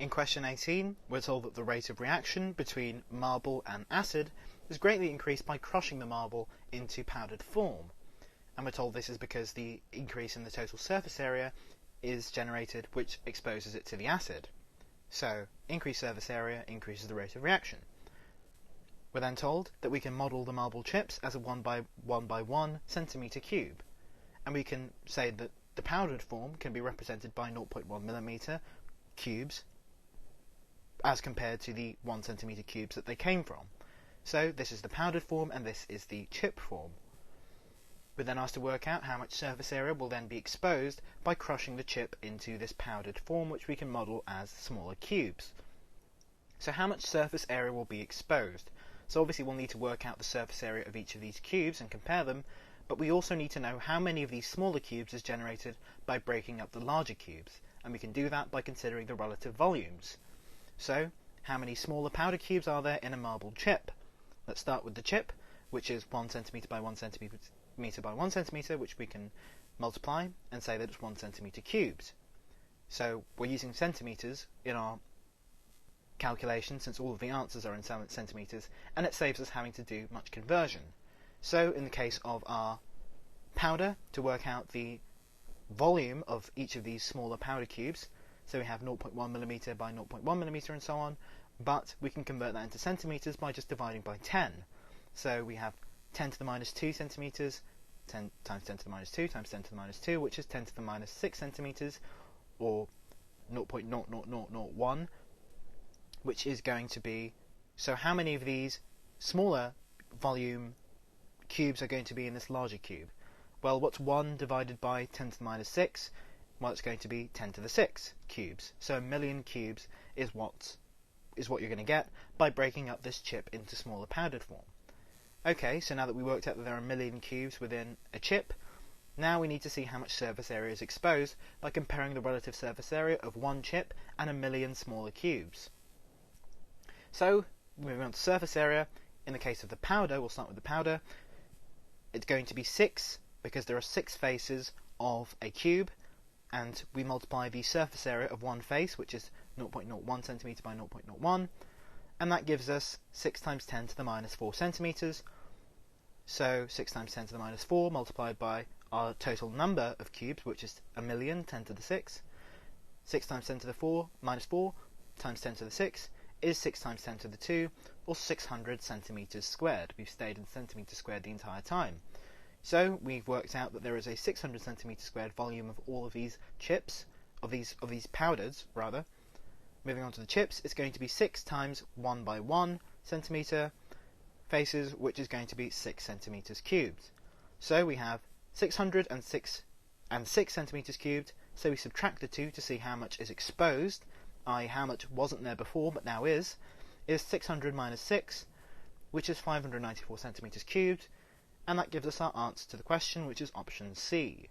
In question 18, we're told that the rate of reaction between marble and acid is greatly increased by crushing the marble into powdered form. And we're told this is because the increase in the total surface area is generated, which exposes it to the acid. So, increased surface area increases the rate of reaction. We're then told that we can model the marble chips as a 1 by 1 centimetre cube. And we can say that the powdered form can be represented by 0.1 millimetre cubes as compared to the 1 centimetre cubes that they came from. So this is the powdered form and this is the chip form. We're then asked to work out how much surface area will then be exposed by crushing the chip into this powdered form, which we can model as smaller cubes. So how much surface area will be exposed? So obviously we'll need to work out the surface area of each of these cubes and compare them, but we also need to know how many of these smaller cubes is generated by breaking up the larger cubes, and we can do that by considering the relative volumes. So, how many smaller powder cubes are there in a marble chip? Let's start with the chip, which is 1 centimetre by 1 centimetre by 1 centimetre, which we can multiply and say that it's 1 centimetre cubes. So, we're using centimetres in our calculation since all of the answers are in centimetres, and it saves us having to do much conversion. So, in the case of our powder, to work out the volume of each of these smaller powder cubes, so we have 0.1 millimetre by 0.1 millimetre and so on, but we can convert that into centimetres by just dividing by 10. So we have 10 to the minus 2 centimetres, 10 times 10 to the minus 2 times 10 to the minus 2, which is 10 to the minus 6 centimetres, or 0.00001, which is going to be, so how many of these smaller volume cubes are going to be in this larger cube? Well, what's 1 divided by 10 to the minus 6? Well, it's going to be 10 to the 6 cubes. So a million cubes is what you're going to get by breaking up this chip into smaller powdered form. Okay, so now that we worked out that there are a million cubes within a chip, now we need to see how much surface area is exposed by comparing the relative surface area of one chip and a million smaller cubes. So, moving on to surface area, in the case of the powder, we'll start with the powder, it's going to be 6, because there are 6 faces of a cube, and we multiply the surface area of one face, which is 0.01 centimetre by 0.01, and that gives us 6 times 10 to the minus 4 centimetres. So 6 times 10 to the minus 4 multiplied by our total number of cubes, which is a million, 10 to the 6. 6 times 10 to the 4 minus 4 times 10 to the 6 is 6 times 10 to the 2, or 600 centimetres squared. We've stayed in centimetres squared the entire time. So we've worked out that there is a 600 centimetre squared volume of all of these chips, of these powders rather. Moving on to the chips, it's going to be 6 times 1 by 1 centimetre faces, which is going to be 6 centimetres cubed. So we have 600 and 6 centimetres cubed, so we subtract the two to see how much is exposed, i.e. how much wasn't there before but now is 600 minus 6, which is 594 centimetres cubed, and that gives us our answer to the question, which is option C.